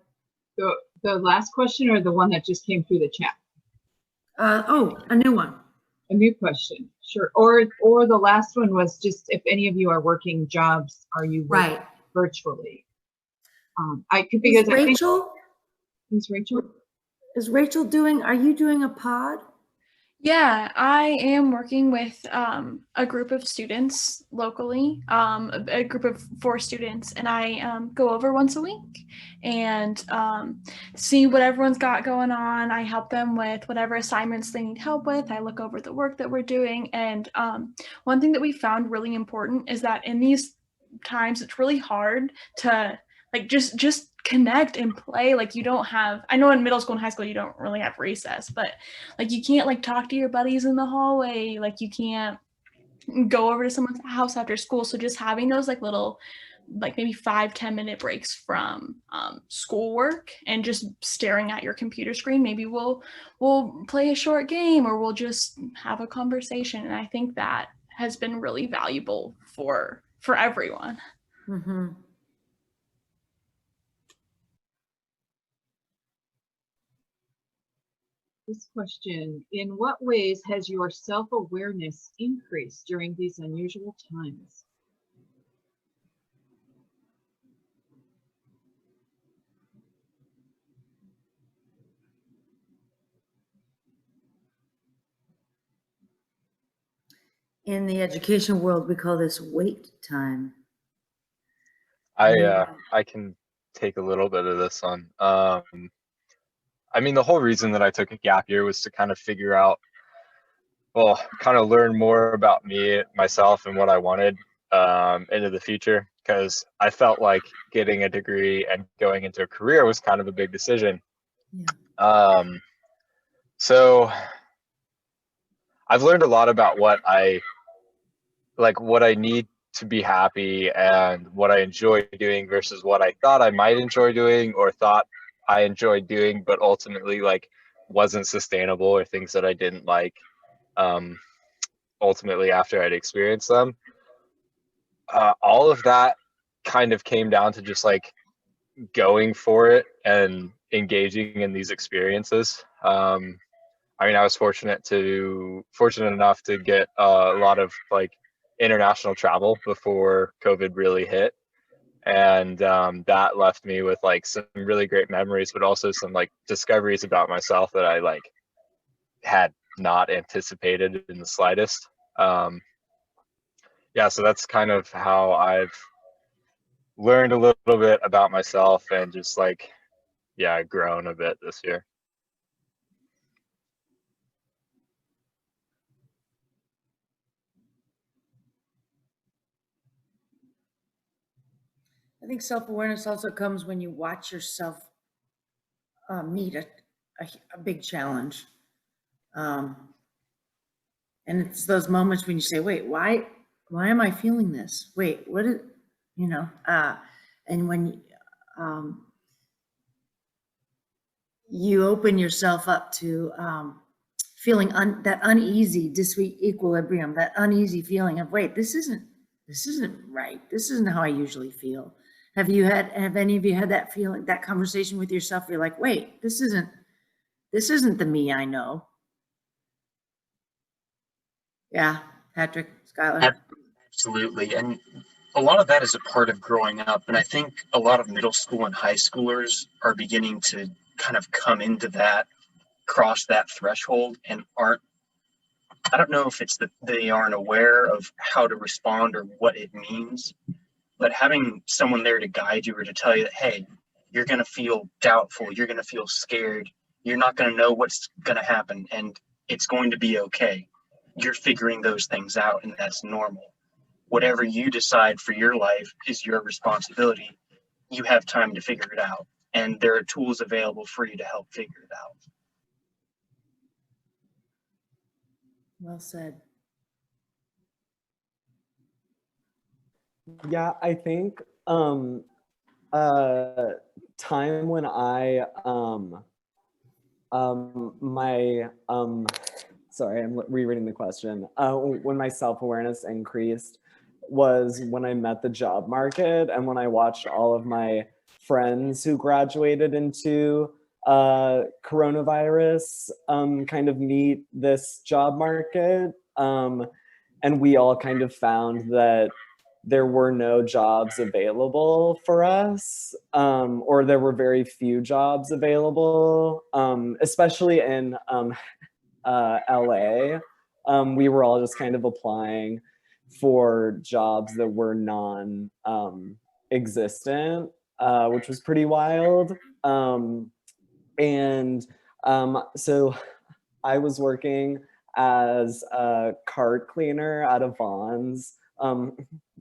The last question, or the one that just came through the chat? Oh, a new one. A new question, sure. Or the last one was just if any of you are working jobs, are you working virtually? I could, because I think. Rachel? Is Rachel? Is Rachel are you doing a pod? Yeah, I am working with a group of students locally, a group of 4 students, and I go over once a week and see what everyone's got going on. I help them with whatever assignments they need help with. I look over the work that we're doing. And one thing that we found really important is that in these times, it's really hard to like just connect and play. Like, you don't have, I know in middle school and high school you don't really have recess, but like you can't like talk to your buddies in the hallway, like you can't go over to someone's house after school. So just having those like little like maybe 5-10 minute breaks from schoolwork and just staring at your computer screen, maybe we'll play a short game or we'll just have a conversation. And I think that has been really valuable for everyone. Mm-hmm. This question, in what ways has your self-awareness increased during these unusual times? In the education world, we call this wait time. I can take a little bit of this one. I mean, the whole reason that I took a gap year was to kind of figure out, well, kind of learn more about myself and what I wanted into the future, because I felt like getting a degree and going into a career was kind of a big decision. Yeah. So I've learned a lot about what I need to be happy and what I enjoy doing versus what I thought I might enjoy doing or thought I enjoyed doing, but ultimately like wasn't sustainable, or things that I didn't like ultimately after I'd experienced them. All of that kind of came down to just like going for it and engaging in these experiences. I mean, I was fortunate enough to get a lot of like international travel before COVID really hit. And that left me with like some really great memories, but also some like discoveries about myself that I like had not anticipated in the slightest. Yeah, so that's kind of how I've learned a little bit about myself and just like, yeah, grown a bit this year. I think self-awareness also comes when you watch yourself meet a big challenge. And it's those moments when you say, wait, why am I feeling this? Wait, what is, you know, and when you open yourself up to feeling that uneasy disequilibrium, that uneasy feeling of, wait, this isn't right. This isn't how I usually feel. Have any of you had that feeling, that conversation with yourself? You're like, wait, this isn't the me I know. Yeah, Patrick, Skylar. Absolutely. And a lot of that is a part of growing up. And I think a lot of middle school and high schoolers are beginning to kind of come into that, cross that threshold, and I don't know if it's that they aren't aware of how to respond or what it means, but having someone there to guide you or to tell you that, hey, you're going to feel doubtful, you're going to feel scared, you're not going to know what's going to happen, and it's going to be okay. You're figuring those things out, and that's normal. Whatever you decide for your life is your responsibility. You have time to figure it out, and there are tools available for you to help figure it out. Well said. Yeah, I think time when I sorry, I'm rereading the question. When my self-awareness increased was when I met the job market and when I watched all of my friends who graduated into coronavirus kind of meet this job market. And we all kind of found that there were no jobs available for us, or there were very few jobs available, especially in LA. We were all just kind of applying for jobs that were non-existent, which was pretty wild. So I was working as a cart cleaner at a Vons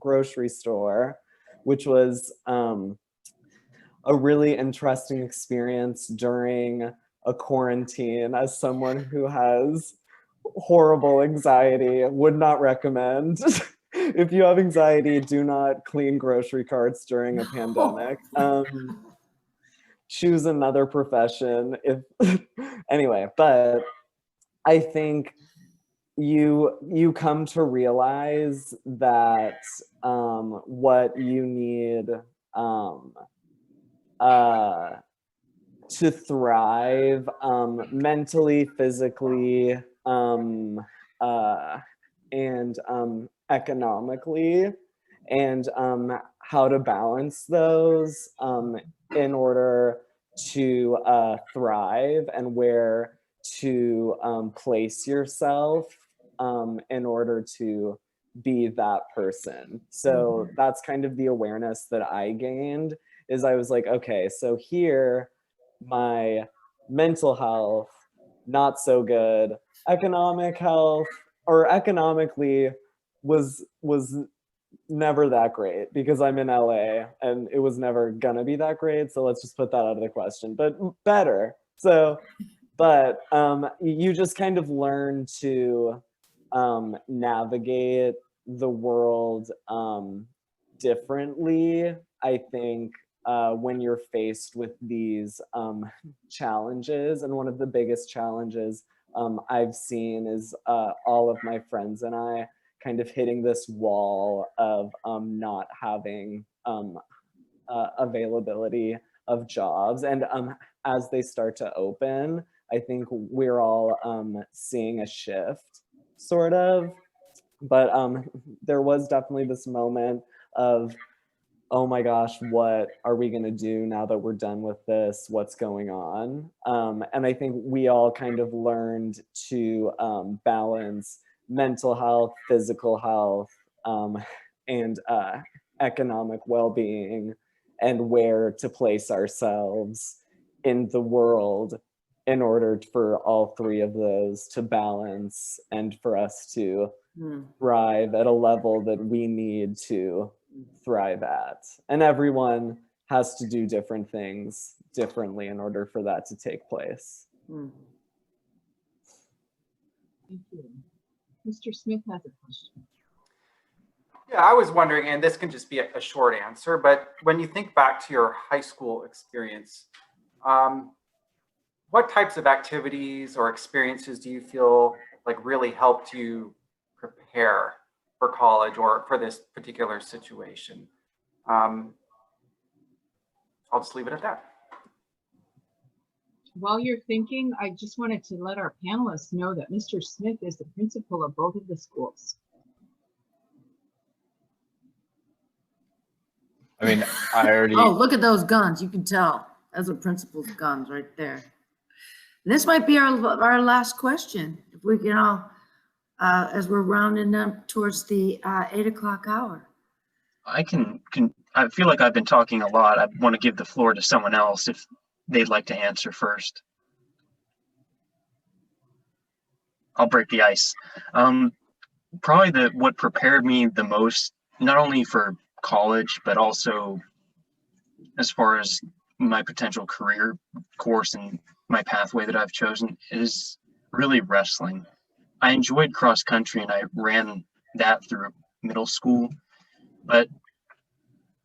grocery store, which was a really interesting experience during a quarantine. As someone who has horrible anxiety, would not recommend. If you have anxiety, do not clean grocery carts during a pandemic. Choose another profession. Anyway, but I think you come to realize that what you need to thrive mentally, physically, and economically, and how to balance those in order to thrive, and where to place yourself in order to be that person. So that's kind of the awareness that I gained, is I was like, okay, so here my mental health, not so good. Economic health, or economically, was never that great because I'm in LA and it was never gonna be that great. So let's just put that out of the question, but better. So, but you just kind of learn to navigate the world differently. I think when you're faced with these challenges, and one of the biggest challenges I've seen is all of my friends and I kind of hitting this wall of not having availability of jobs. And as they start to open, I think we're all seeing a shift, sort of. But there was definitely this moment of, oh my gosh, what are we gonna do now that we're done with this? What's going on? And I think we all kind of learned to balance mental health, physical health, and economic well-being, and where to place ourselves in the world in order for all three of those to balance and for us to thrive at a level that we need to thrive at. And everyone has to do different things differently in order for that to take place. Thank you. Mr. Smith has a question. Yeah, I was wondering, and this can just be a short answer, but when you think back to your high school experience, what types of activities or experiences do you feel like really helped you prepare for college or for this particular situation? I'll just leave it at that. While you're thinking, I just wanted to let our panelists know that Mr. Smith is the principal of both of the schools. I mean, I already. Oh, look at those guns. You can tell. Those are principal's guns right there. And this might be our last question. If we can all, as we're rounding up towards the 8 o'clock hour. I feel like I've been talking a lot. I want to give the floor to someone else if they'd like to answer first. I'll break the ice. Probably what prepared me the most, not only for college, but also as far as my potential career course and my pathway that I've chosen, is really wrestling. I enjoyed cross country and I ran that through middle school, but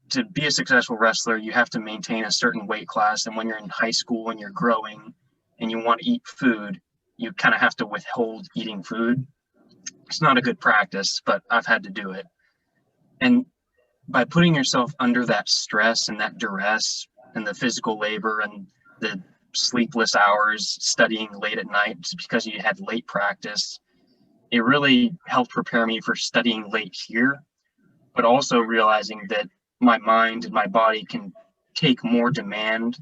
to be a successful wrestler, you have to maintain a certain weight class. And when you're in high school and you're growing and you want to eat food, you kind of have to withhold eating food. It's not a good practice, but I've had to do it. And by putting yourself under that stress and that duress and the physical labor and the sleepless hours studying late at night just because you had late practice, it really helped prepare me for studying late here, but also realizing that my mind and my body can take more demand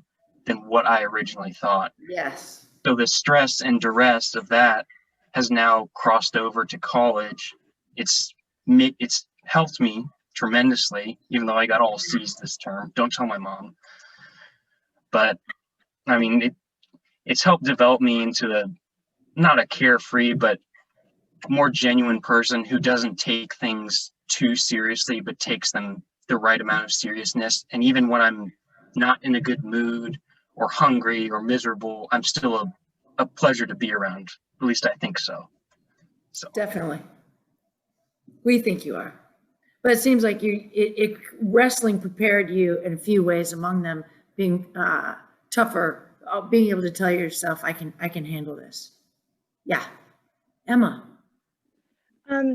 than what I originally thought. Yes. So the stress and duress of that has now crossed over to college. It's helped me tremendously, even though I got all C's this term. Don't tell my mom. But I mean, it's helped develop me into not a carefree, but more genuine person who doesn't take things too seriously, but takes them the right amount of seriousness. And even when I'm not in a good mood or hungry or miserable, I'm still a pleasure to be around. At least I think so. Definitely. We think you are. But it seems like wrestling prepared you in a few ways, among them being tougher, being able to tell yourself, I can handle this. Yeah. Emma.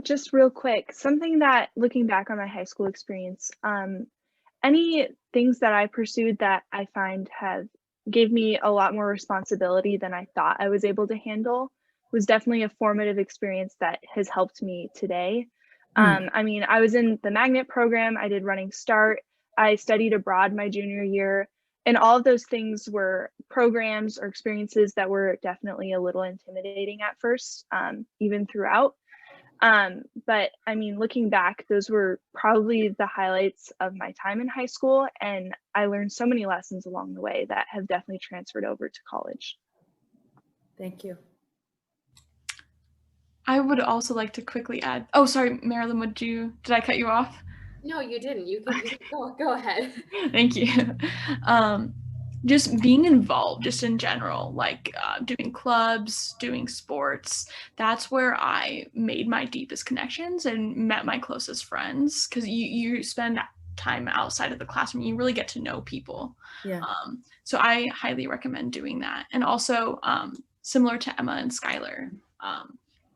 Just real quick, something that, looking back on my high school experience, any things that I pursued that I find gave me a lot more responsibility than I thought I was able to handle was definitely a formative experience that has helped me today. I mean, I was in the magnet program, I did Running Start, I studied abroad my junior year, and all of those things were programs or experiences that were definitely a little intimidating at first, even throughout. But I mean, looking back, those were probably the highlights of my time in high school, and I learned so many lessons along the way that have definitely transferred over to college. Thank you. I would also like to quickly add, oh, sorry, Marilyn, did I cut you off? No, you didn't. You can go ahead. Thank you. just being involved just in general, like doing clubs, doing sports. That's where I made my deepest connections and met my closest friends, because you spend time outside of the classroom, you really get to know people. Yeah. So I highly recommend doing that. And also similar to Emma and Skylar,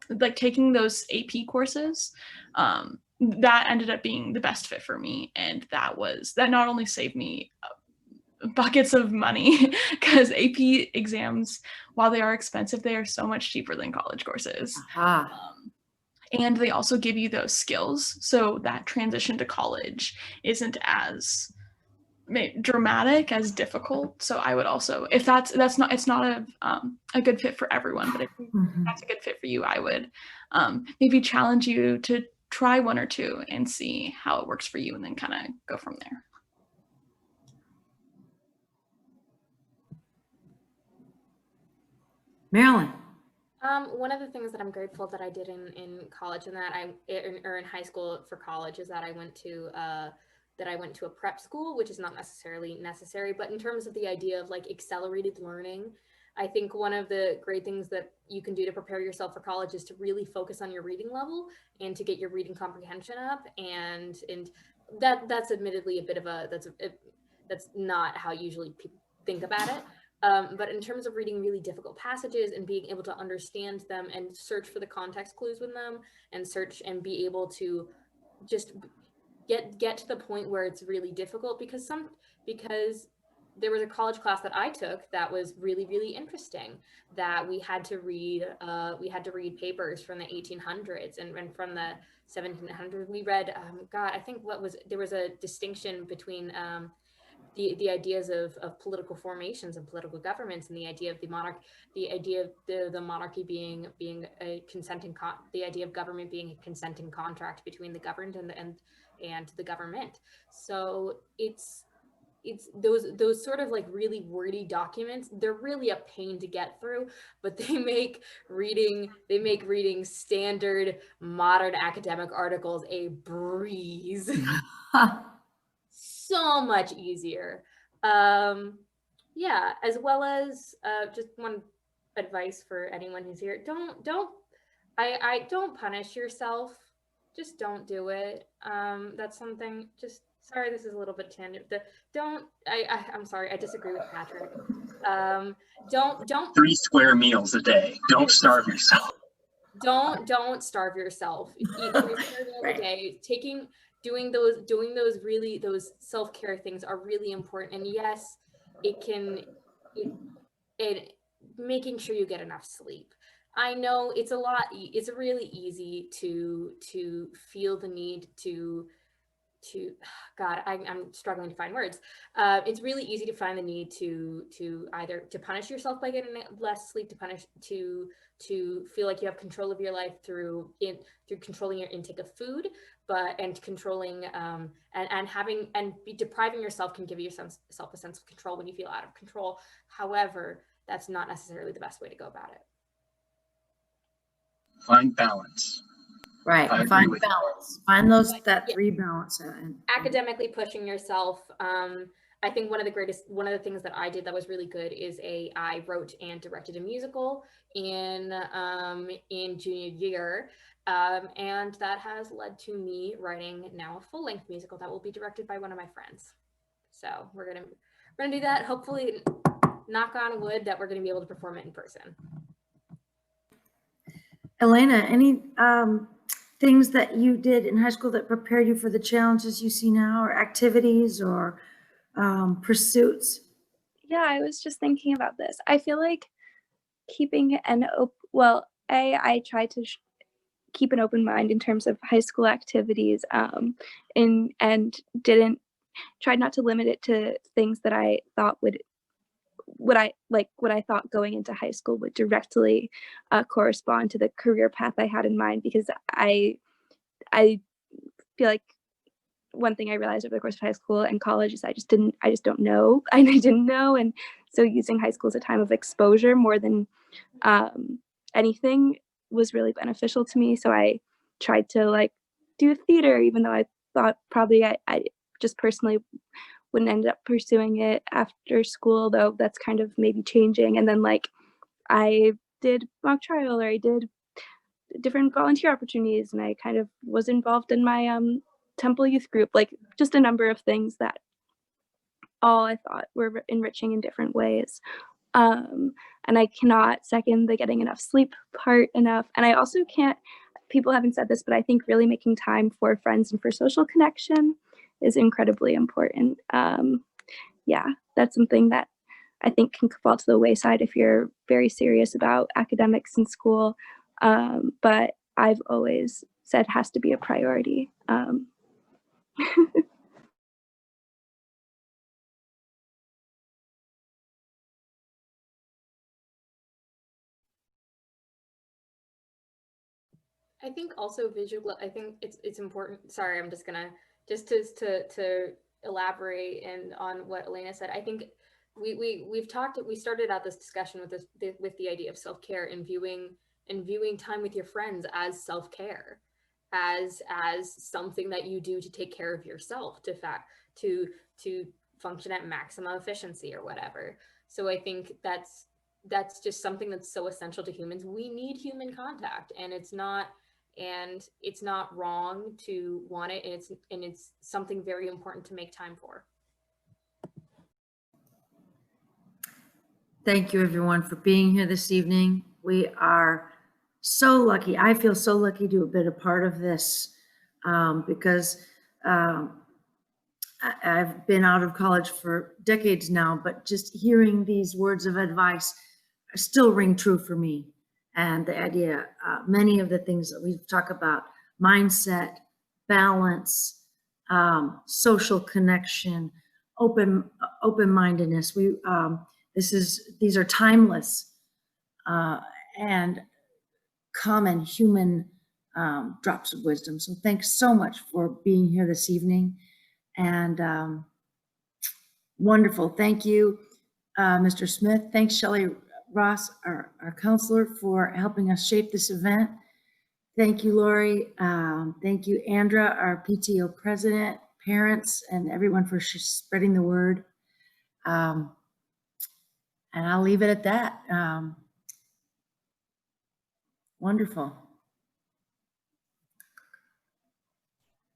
like taking those AP courses, that ended up being the best fit for me. And that not only saved me buckets of money, because AP exams, while they are expensive, they are so much cheaper than college courses. And they also give you those skills, so that transition to college isn't as dramatic, as difficult. So I would also, if it's not a good fit for everyone, but if that's a good fit for you, I would maybe challenge you to try one or two and see how it works for you, and then kind of go from there. Marilyn. One of the things that I'm grateful that I did in college and that or in high school for college is that I went to a prep school, which is not necessarily necessary, but in terms of the idea of like accelerated learning, I think one of the great things that you can do to prepare yourself for college is to really focus on your reading level and to get your reading comprehension up. And that's admittedly a bit of that's not how usually people think about it. But in terms of reading really difficult passages and being able to understand them and search for the context clues with them and search and be able to just get to the point where it's really difficult, because there was a college class that I took that was really, really interesting, that we had to read papers from the 1800s and from the 1700s. We read, I think there was a distinction between the ideas of political formations and political governments, and the idea of the monarchy being a consenting the idea of government being a consenting contract between the governed and the government. So it's those sort of like really wordy documents. They're really a pain to get through, but they make reading standard modern academic articles a breeze. So much easier. Yeah, as well as just one advice for anyone who's here: don't punish yourself. Just don't do it. That's something. Sorry, this is a little bit tangent. I'm sorry, I disagree with Patrick. Don't 3 square meals a day. Don't starve yourself. Don't starve yourself. Eat 3 square meals a day. Doing those self-care things are really important. And yes, making sure you get enough sleep. I know it's really easy to feel the need to I'm struggling to find words. It's really easy to find the need to either to punish yourself by getting less sleep, to feel like you have control of your life through controlling your intake of food, and controlling and depriving yourself can give yourself a sense of control when you feel out of control. However, that's not necessarily the best way to go about it. Find balance. Right. Find balance. Find that 3 balance. Academically pushing yourself. I think one of the things that I did that was really good is I wrote and directed a musical in junior year. And that has led to me writing now a full-length musical that will be directed by one of my friends. So we're gonna do that. Hopefully, knock on wood, that we're gonna be able to perform it in person. Elena, any things that you did in high school that prepared you for the challenges you see now, or activities or pursuits? Yeah, I was just thinking about this. I feel like keeping I try to keep an open mind in terms of high school activities, and tried not to limit it to things that I thought what I thought going into high school would directly correspond to the career path I had in mind, because I feel like one thing I realized over the course of high school and college is I just don't know. I didn't know. And so using high school as a time of exposure more than anything was really beneficial to me. So I tried to do theater, even though I thought probably I just personally wouldn't end up pursuing it after school, though that's kind of maybe changing. And then like I did mock trial, or I did different volunteer opportunities, and I kind of was involved in my temple youth group, like just a number of things that all I thought were enriching in different ways. And I cannot second the getting enough sleep part enough. And I also can't, people haven't said this, but I think really making time for friends and for social connection is incredibly important. Yeah, that's something that I think can fall to the wayside if you're very serious about academics in school. But I've always said has to be a priority. I think also visual, I think it's important. Sorry, I'm just gonna, just to elaborate and on what Elena said. I think we started out this discussion with with the idea of self-care and viewing time with your friends as self-care, as something that you do to take care of yourself, to function at maximum efficiency or whatever. So I think that's just something that's so essential to humans. We need human contact, and it's not wrong to want it, and it's something very important to make time for. Thank you, everyone, for being here this evening. We are so lucky. I feel so lucky to have been a part of this because I've been out of college for decades now, but just hearing these words of advice still ring true for me. And the idea, many of the things that we've talked about, mindset, balance, social connection, open-mindedness. These are timeless and common human drops of wisdom. So thanks so much for being here this evening. And wonderful. Thank you, Mr. Smith. Thanks, Shelley Ross, our counselor, for helping us shape this event. Thank you, Lori. Thank you, Andra, our PTO president, parents, and everyone for spreading the word. And I'll leave it at that. Wonderful.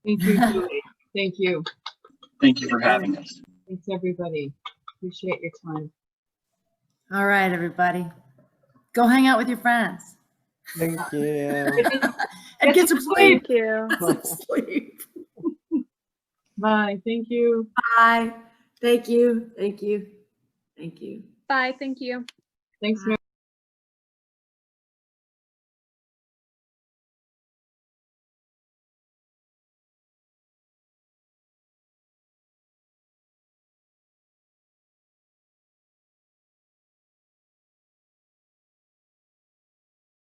Thank you, Julie. Thank you. Thank you for having us. Thanks, everybody. Appreciate your time. All right, everybody. Go hang out with your friends. Thank you. And get some sleep. Thank you. Get some sleep. Bye. Thank you. Bye. Thank you. Thank you. Thank you. Bye. Thank you. Thanks, Mary.